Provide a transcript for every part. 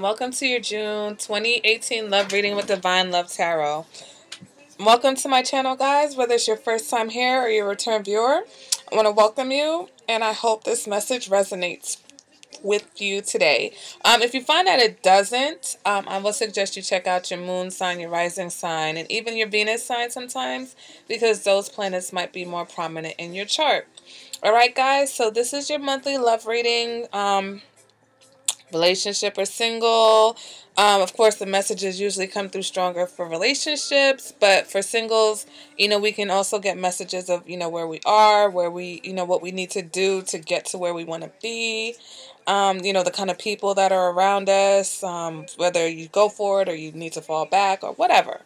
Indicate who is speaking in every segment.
Speaker 1: welcome to your June 2018 Love Reading with Divine Love Tarot. Welcome to my channel, guys. Whether it's your first time here or your return viewer, I want to welcome you, and I hope this message resonates with you today. If you find that it doesn't, I will suggest you check out your moon sign, your rising sign, and even your Venus sign sometimes, because those planets might be more prominent in your chart. Alright, guys, so this is your monthly love reading. Relationship or single. Of course, the messages usually come through stronger for relationships, but for singles, we can also get messages of, where we are, where we, what we need to do to get to where we want to be. The kind of people that are around us, whether you go for it or you need to fall back or whatever.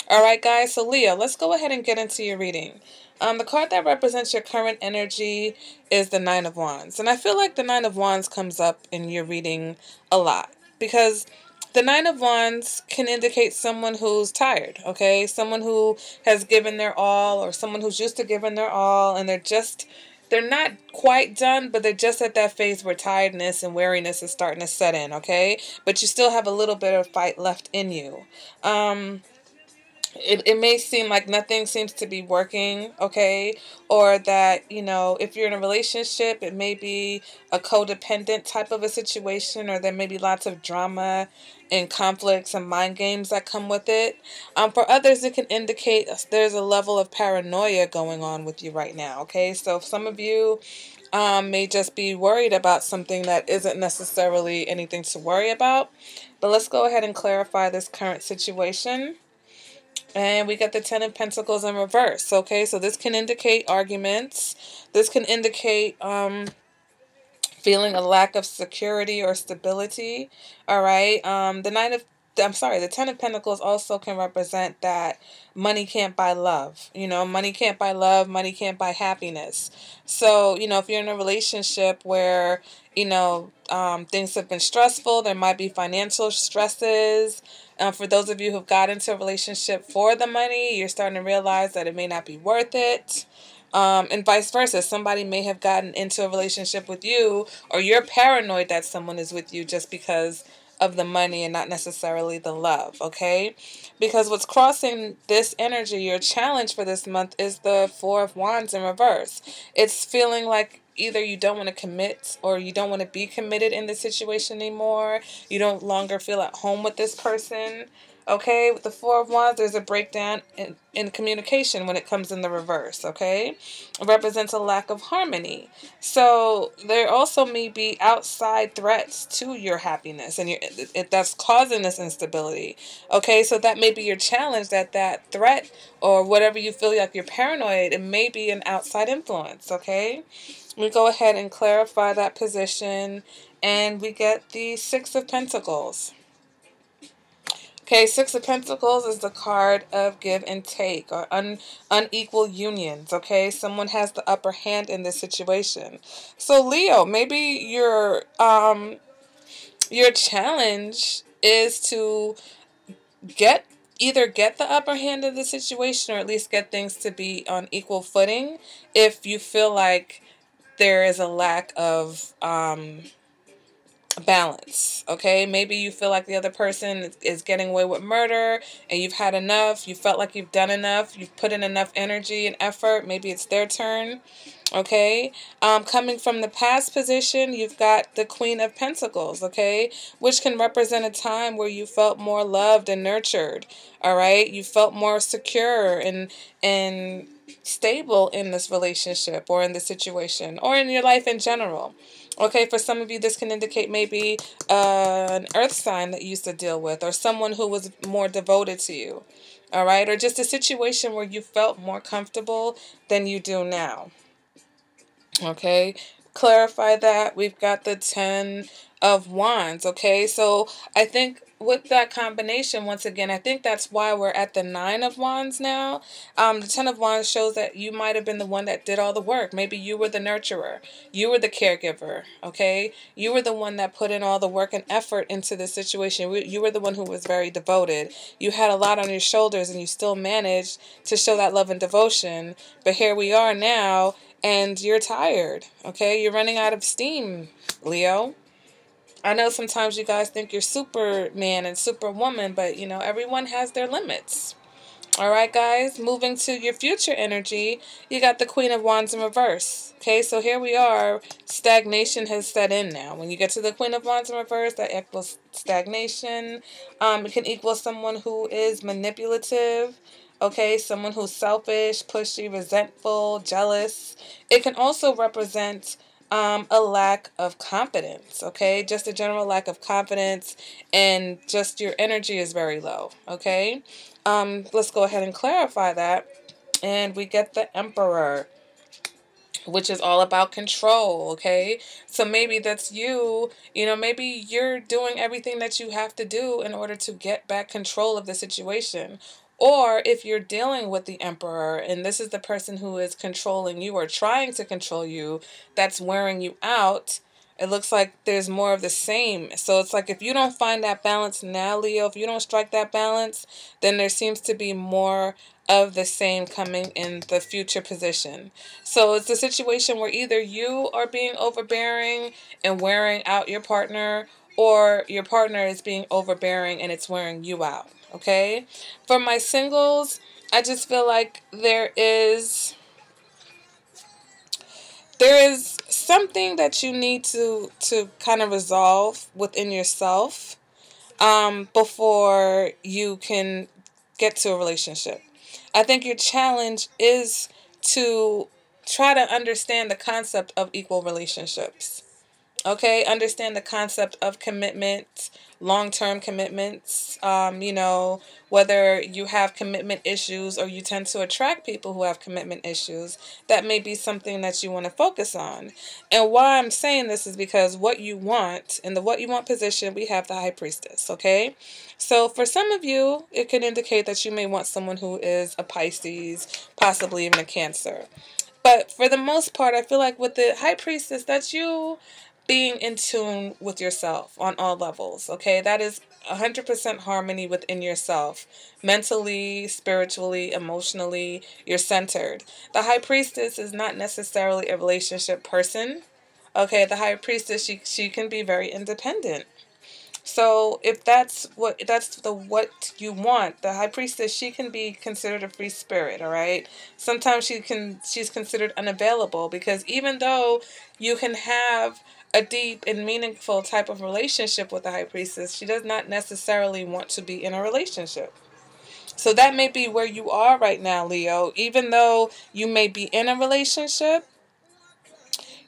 Speaker 1: All right, guys. So Leo, let's go ahead and get into your reading. The card that represents your current energy is the Nine of Wands. And I feel like the Nine of Wands comes up in your reading a lot, because the Nine of Wands can indicate someone who's tired, okay? Someone who has given their all, or someone who's used to giving their all, and they're not quite done, but they're just at that phase where tiredness and weariness is starting to set in, okay? But you still have a little bit of fight left in you. It may seem like nothing seems to be working, okay? Or that, if you're in a relationship, it may be a codependent type of a situation, or there may be lots of drama and conflicts and mind games that come with it. For others, it can indicate there's a level of paranoia going on with you right now, okay? So some of you may just be worried about something that isn't necessarily anything to worry about. But let's go ahead and clarify this current situation. And we got the Ten of Pentacles in reverse, okay? So this can indicate arguments. This can indicate feeling a lack of security or stability, all right? The Ten of Pentacles also can represent that money can't buy love. Money can't buy love, money can't buy happiness. So, if you're in a relationship where, things have been stressful, there might be financial stresses. For those of you who've got into a relationship for the money, you're starting to realize that it may not be worth it. And vice versa. Somebody may have gotten into a relationship with you, or you're paranoid that someone is with you just because of the money and not necessarily the love, okay? Because what's crossing this energy, your challenge for this month, is the Four of Wands in reverse. It's feeling like either you don't want to commit, or you don't want to be committed in this situation anymore. You don't longer feel at home with this person. Okay, with the Four of Wands, there's a breakdown in communication when it comes in the reverse, okay? It represents a lack of harmony. So there also may be outside threats to your happiness, and that's causing this instability, okay? So that may be your challenge, that threat, or whatever you feel like you're paranoid, it may be an outside influence, okay? We go ahead and clarify that position, and we get the Six of Pentacles. Okay, Six of Pentacles is the card of give and take, or unequal unions, okay? Someone has the upper hand in this situation. So, Leo, maybe your challenge is to either get the upper hand of the situation, or at least get things to be on equal footing if you feel like there is a lack of balance, okay? Maybe you feel like the other person is getting away with murder, and you've had enough. You felt like you've done enough. You've put in enough energy and effort. Maybe it's their turn, okay? Coming from the past position, you've got the Queen of Pentacles, okay? Which can represent a time where you felt more loved and nurtured, all right? You felt more secure and stable in this relationship, or in this situation, or in your life in general. Okay, for some of you, this can indicate maybe an earth sign that you used to deal with, or someone who was more devoted to you, all right? Or just a situation where you felt more comfortable than you do now, okay? Clarify that. We've got the Ten of Wands, okay? So I think with that combination, once again, I think that's why we're at the Nine of Wands now. The Ten of Wands shows that you might have been the one that did all the work. Maybe you were the nurturer. You were the caregiver, okay? You were the one that put in all the work and effort into this situation. You were the one who was very devoted. You had a lot on your shoulders, and you still managed to show that love and devotion. But here we are now, and you're tired, okay? You're running out of steam, Leo. I know sometimes you guys think you're Superman and Superwoman, but you know, everyone has their limits. All right, guys, moving to your future energy, you got the Queen of Wands in reverse. Okay, so here we are. Stagnation has set in now. When you get to the Queen of Wands in reverse, that equals stagnation. It can equal someone who is manipulative. Okay, someone who's selfish, pushy, resentful, jealous. It can also represent a lack of confidence. Okay, just a general lack of confidence, and just your energy is very low. Okay. Let's go ahead and clarify that. And we get the Emperor, which is all about control, okay? So maybe that's you, you know, maybe you're doing everything that you have to do in order to get back control of the situation. Or if you're dealing with the Emperor and this is the person who is controlling you or trying to control you, that's wearing you out, it looks like there's more of the same. So it's like if you don't find that balance now, Leo, if you don't strike that balance, then there seems to be more of the same coming in the future position. So it's a situation where either you are being overbearing and wearing out your partner, or your partner is being overbearing and it's wearing you out. Okay? For my singles, I just feel like there is something that you need to kind of resolve within yourself before you can get to a relationship. I think your challenge is to try to understand the concept of equal relationships. Okay, understand the concept of commitment, long-term commitments. You know, whether you have commitment issues or you tend to attract people who have commitment issues, that may be something that you want to focus on. And why I'm saying this is because what you want, in the what you want position, we have the High Priestess, okay? So for some of you, it can indicate that you may want someone who is a Pisces, possibly even a Cancer. But for the most part, I feel like with the High Priestess, that's you being in tune with yourself on all levels. Okay, that is 100% harmony within yourself, mentally, spiritually, emotionally. You're centered. The High Priestess is not necessarily a relationship person. Okay, the High Priestess, she can be very independent. So if that's what you want, the High Priestess, she can be considered a free spirit, all right? Sometimes she's considered unavailable, because even though you can have a deep and meaningful type of relationship with the High Priestess, she does not necessarily want to be in a relationship. So that may be where you are right now, Leo. Even though you may be in a relationship,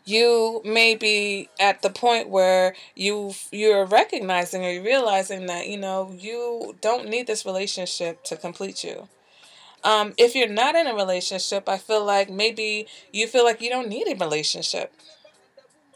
Speaker 1: you may be at the point where you're recognizing or you're realizing that you don't need this relationship to complete you. If you're not in a relationship, I feel like maybe you feel like you don't need a relationship.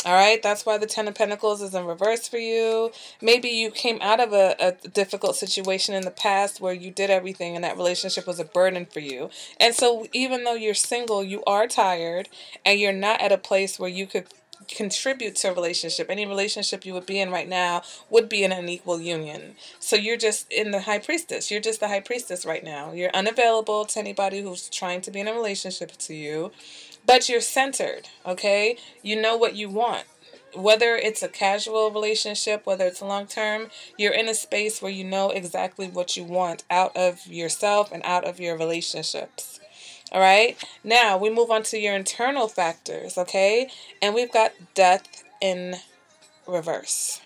Speaker 1: All right, that's why the Ten of Pentacles is in reverse for you. Maybe you came out of a difficult situation in the past where you did everything and that relationship was a burden for you. And so even though you're single, you are tired and you're not at a place where you could contribute to a relationship. Any relationship you would be in right now would be in an equal union. So you're just in the High Priestess. You're just the High Priestess right now. You're unavailable to anybody who's trying to be in a relationship to you. But you're centered, okay? You know what you want. Whether it's a casual relationship, whether it's long term, you're in a space where you know exactly what you want out of yourself and out of your relationships. All right? Now, we move on to your internal factors, okay? And we've got death in reverse.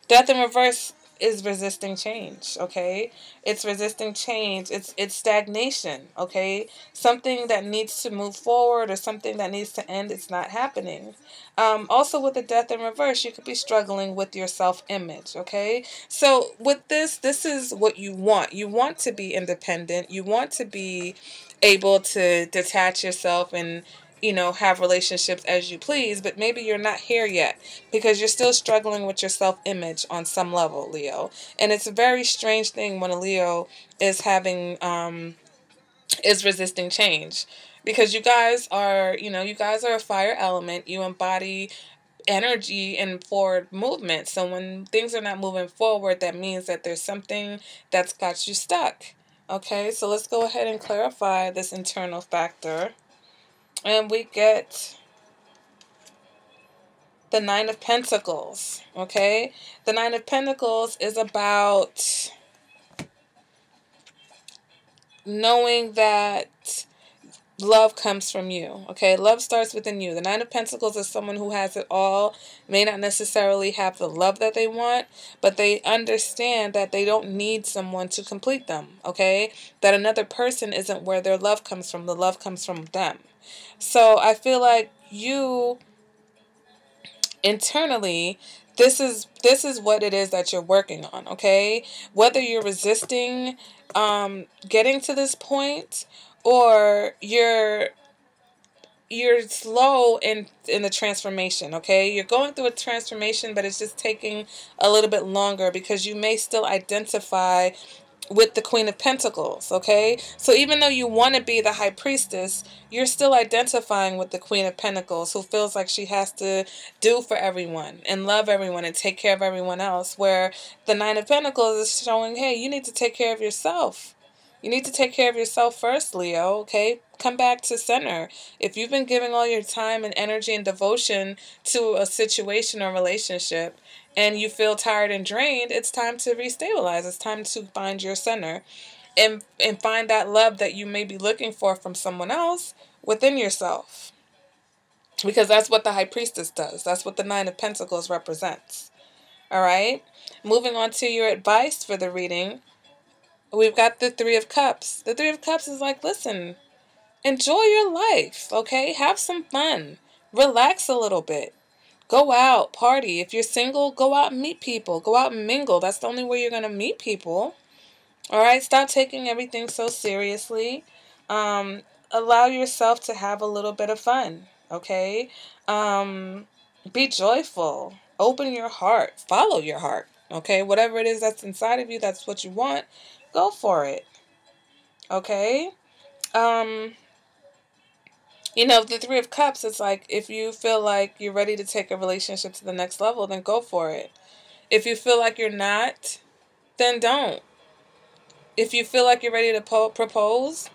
Speaker 1: Death in reverse is resisting change, okay? It's resisting change. It's stagnation, okay? Something that needs to move forward or something that needs to end, it's not happening. Also, with the death in reverse, you could be struggling with your self-image, okay? So with this is what you want. You want to be independent. You want to be able to detach yourself and have relationships as you please, but maybe you're not here yet because you're still struggling with your self-image on some level, Leo. And it's a very strange thing when a Leo is is resisting change, because you guys are a fire element. You embody energy and forward movement. So when things are not moving forward, that means that there's something that's got you stuck. Okay, so let's go ahead and clarify this internal factor. And we get the Nine of Pentacles, okay? The Nine of Pentacles is about knowing that love comes from you, okay? Love starts within you. The Nine of Pentacles is someone who has it all, may not necessarily have the love that they want, but they understand that they don't need someone to complete them, okay? That another person isn't where their love comes from. The love comes from them. So I feel like you internally, this is what it is that you're working on, okay? Whether you're resisting getting to this point, or you're slow in the transformation, okay? You're going through a transformation, but it's just taking a little bit longer because you may still identify with the Queen of Pentacles, okay? So even though you want to be the High Priestess, you're still identifying with the Queen of Pentacles, who feels like she has to do for everyone and love everyone and take care of everyone else, where the Nine of Pentacles is showing, hey, you need to take care of yourself. You need to take care of yourself first, Leo, okay? Come back to center. If you've been giving all your time and energy and devotion to a situation or relationship and you feel tired and drained, it's time to restabilize. It's time to find your center and find that love that you may be looking for from someone else within yourself. Because that's what the High Priestess does. That's what the Nine of Pentacles represents. All right? Moving on to your advice for the reading. We've got the Three of Cups. The Three of Cups is like, listen, enjoy your life, okay? Have some fun. Relax a little bit. Go out, party. If you're single, go out and meet people. Go out and mingle. That's the only way you're going to meet people. All right? Stop taking everything so seriously. Allow yourself to have a little bit of fun, okay? Be joyful. Open your heart. Follow your heart, okay? Whatever it is that's inside of you, that's what you want. Go for it. Okay? The Three of Cups, it's like, if you feel like you're ready to take a relationship to the next level, then go for it. If you feel like you're not, then don't. If you feel like you're ready to propose,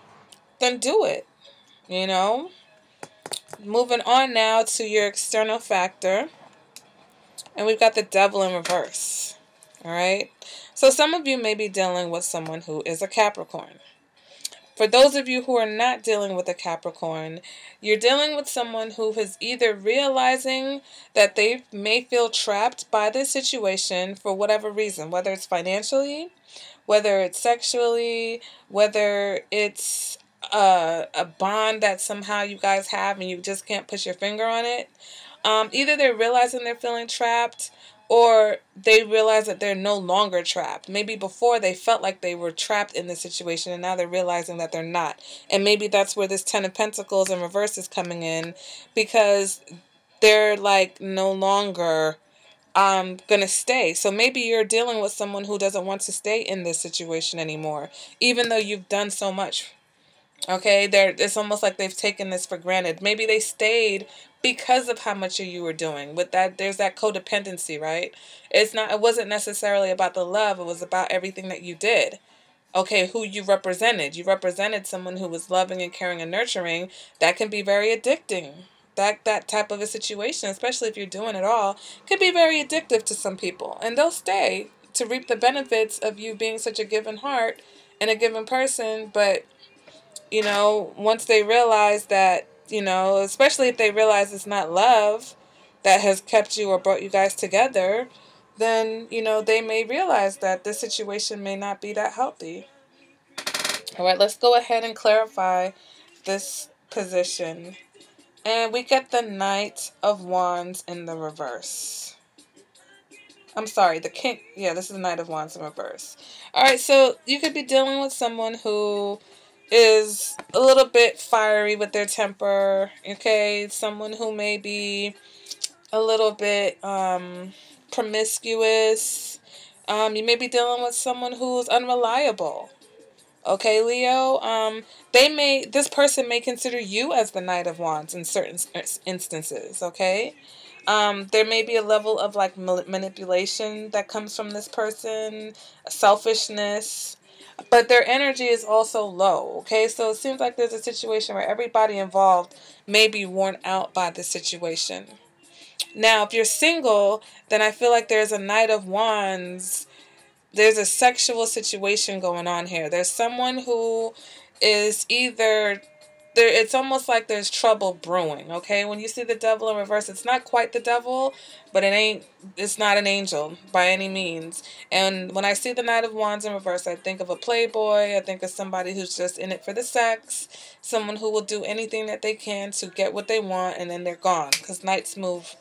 Speaker 1: then do it. Moving on now to your external factor. And we've got the Devil in reverse. All right? So some of you may be dealing with someone who is a Capricorn. For those of you who are not dealing with a Capricorn, you're dealing with someone who is either realizing that they may feel trapped by this situation for whatever reason, whether it's financially, whether it's sexually, whether it's a bond that somehow you guys have and you just can't put your finger on it. Either they're realizing they're feeling trapped, or they realize that they're no longer trapped. Maybe before they felt like they were trapped in this situation, and now they're realizing that they're not. And maybe that's where this Ten of Pentacles in reverse is coming in, because they're like no longer gonna stay. So maybe you're dealing with someone who doesn't want to stay in this situation anymore, even though you've done so much. Okay, it's almost like they've taken this for granted. Maybe they stayed because of how much you were doing. With that, there's that codependency, right? It wasn't necessarily about the love, it was about everything that you did. Okay, who you represented. You represented someone who was loving and caring and nurturing. That can be very addicting. That type of a situation, especially if you're doing it all, could be very addictive to some people. And they'll stay to reap the benefits of you being such a given heart and a given person, but once they realize that, especially if they realize it's not love that has kept you or brought you guys together, then, they may realize that this situation may not be that healthy. All right, let's go ahead and clarify this position. And we get the Knight of Wands in the reverse. I'm sorry, the King. Yeah, this is the Knight of Wands in reverse. All right, so you could be dealing with someone who is a little bit fiery with their temper, okay? Someone who may be a little bit promiscuous. You may be dealing with someone who's unreliable, okay, Leo? This person may consider you as the Knight of Wands in certain instances, okay? There may be a level of like manipulation that comes from this person, selfishness. But their energy is also low, okay? So it seems like there's a situation where everybody involved may be worn out by the situation, Now, if you're single, then I feel like there's a Knight of Wands. There's a sexual situation going on here. There's someone who is either there, it's almost like there's trouble brewing, okay? When you see the devil in reverse, it's not quite the devil, but it's not an angel by any means. And when I see the Knight of Wands in reverse, I think of a playboy. I think of somebody who's just in it for the sex, someone who will do anything that they can to get what they want, and then they're gone, because knights move,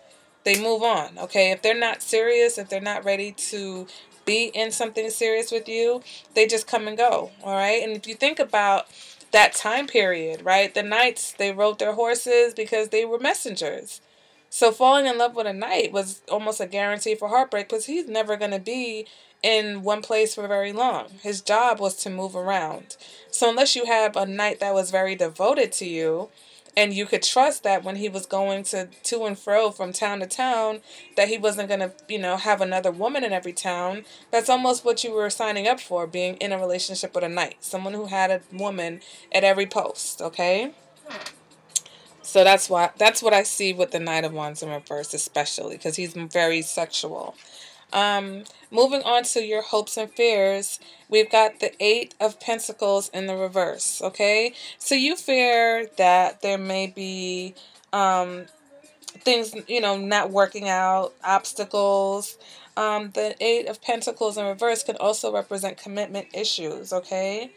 Speaker 1: they move on, okay? If they're not serious, if they're not ready to be in something serious with you, they just come and go, all right? And if you think about that time period, right? The knights, they rode their horses because they were messengers. So falling in love with a knight was almost a guarantee for heartbreak, because he's never going to be in one place for very long. His job was to move around. So unless you have a knight that was very devoted to you, and you could trust that when he was going to and fro from town to town, that he wasn't going to, have another woman in every town. That's almost what you were signing up for, being in a relationship with a knight. Someone who had a woman at every post, okay? So that's what I see with the Knight of Wands in reverse, especially, because he's very sexual. Moving on to your hopes and fears, we've got the Eight of Pentacles in the reverse, okay? So you fear that there may be things, not working out, obstacles. The Eight of Pentacles in reverse can also represent commitment issues, okay?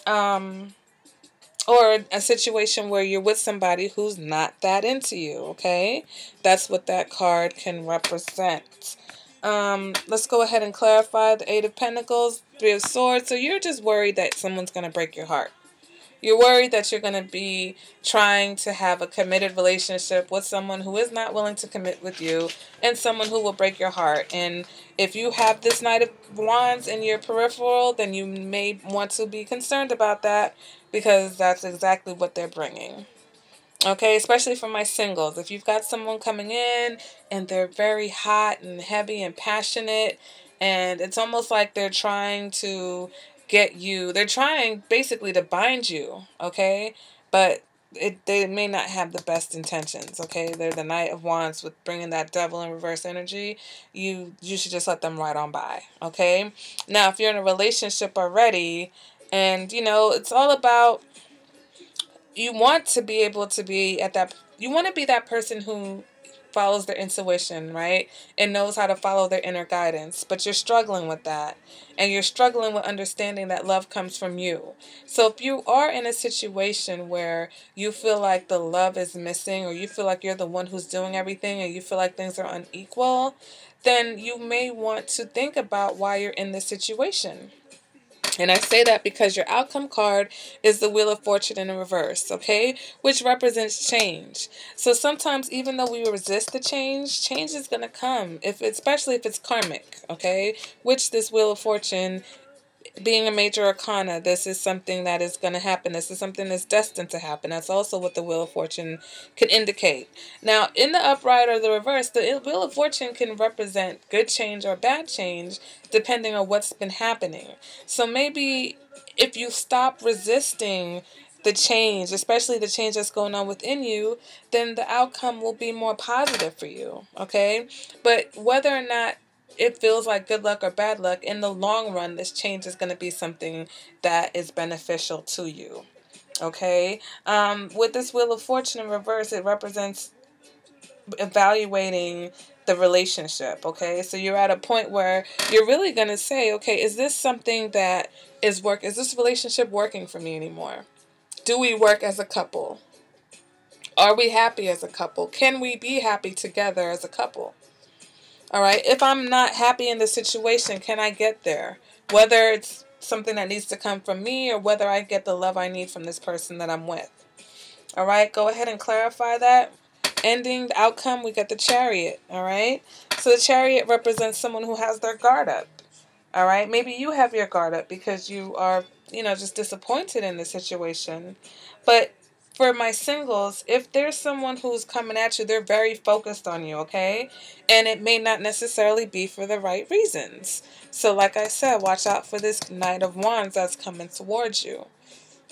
Speaker 1: Or a situation where you're with somebody who's not that into you, okay? That's what that card can represent. Let's go ahead and clarify the Eight of Pentacles, Three of Swords. So you're just worried that someone's going to break your heart. You're worried that you're going to be trying to have a committed relationship with someone who is not willing to commit with you, and someone who will break your heart. And if you have this Knight of Wands in your peripheral, then you may want to be concerned about that, because that's exactly what they're bringing. Okay, especially for my singles. If you've got someone coming in and they're very hot and heavy and passionate, and it's almost like they're trying to get you, they're trying basically to bind you, okay? But they may not have the best intentions, okay? They're the Knight of Wands with bringing that devil in reverse energy. You should just let them ride on by, okay? Now, if you're in a relationship already, and, it's all about, you want to be able to be at that, you want to be that person who follows their intuition, right? And knows how to follow their inner guidance. But you're struggling with that. And you're struggling with understanding that love comes from you. So if you are in a situation where you feel like the love is missing, or you feel like you're the one who's doing everything, and you feel like things are unequal, then you may want to think about why you're in this situation. And I say that because your outcome card is the Wheel of Fortune in reverse, okay? Which represents change. So sometimes, even though we resist the change is going to come, especially if it's karmic, okay? Which this Wheel of Fortune, being a major arcana, this is something that is going to happen. This is something that's destined to happen. That's also what the Wheel of Fortune can indicate. Now, in the upright or the reverse, the Wheel of Fortune can represent good change or bad change, depending on what's been happening. So maybe if you stop resisting the change, especially the change that's going on within you, then the outcome will be more positive for you, okay? But whether or not it feels like good luck or bad luck, in the long run, this change is going to be something that is beneficial to you, okay? With this Wheel of Fortune in reverse, it represents evaluating the relationship, okay? So you're at a point where you're really going to say, okay, is this something that is this relationship working for me anymore? Do we work as a couple? Are we happy as a couple? Can we be happy together as a couple? All right. If I'm not happy in the situation, can I get there? Whether it's something that needs to come from me, or whether I get the love I need from this person that I'm with. All right. Go ahead and clarify that. Ending, the outcome, we got the Chariot. All right. So the Chariot represents someone who has their guard up. All right. Maybe you have your guard up because you are, just disappointed in the situation. But for my singles, if there's someone who's coming at you, they're very focused on you, okay? And it may not necessarily be for the right reasons. So like I said, watch out for this Knight of Wands that's coming towards you.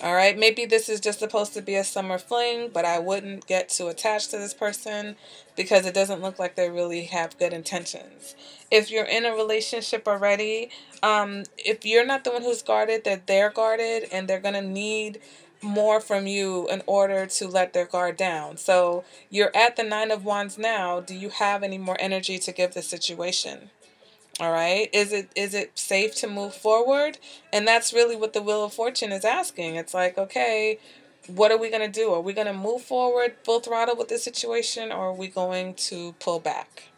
Speaker 1: All right, maybe this is just supposed to be a summer fling, but I wouldn't get too attached to this person because it doesn't look like they really have good intentions. If you're in a relationship already, if you're not the one who's guarded, that they're guarded, and they're going to need more from you in order to let their guard down. So you're at the Nine of Wands now. Do you have any more energy to give the situation? All right. Is it safe to move forward? And that's really what the Wheel of Fortune is asking. It's like, okay, what are we going to do? Are we going to move forward full throttle with this situation, or are we going to pull back?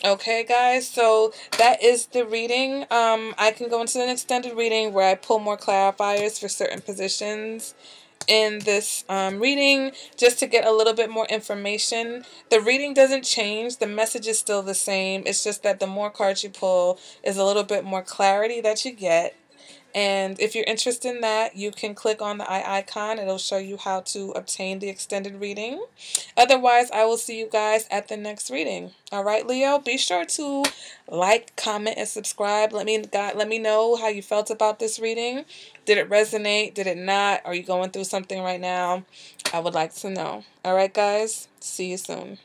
Speaker 1: Okay, guys, so that is the reading. I can go into an extended reading where I pull more clarifiers for certain positions in this reading just to get a little bit more information. The reading doesn't change. The message is still the same. It's just that the more cards you pull is a little bit more clarity that you get. And if you're interested in that, you can click on the eye icon. It'll show you how to obtain the extended reading. Otherwise, I will see you guys at the next reading. All right, Leo, be sure to like, comment, and subscribe. Let me know how you felt about this reading. Did it resonate? Did it not? Are you going through something right now? I would like to know. All right, guys. See you soon.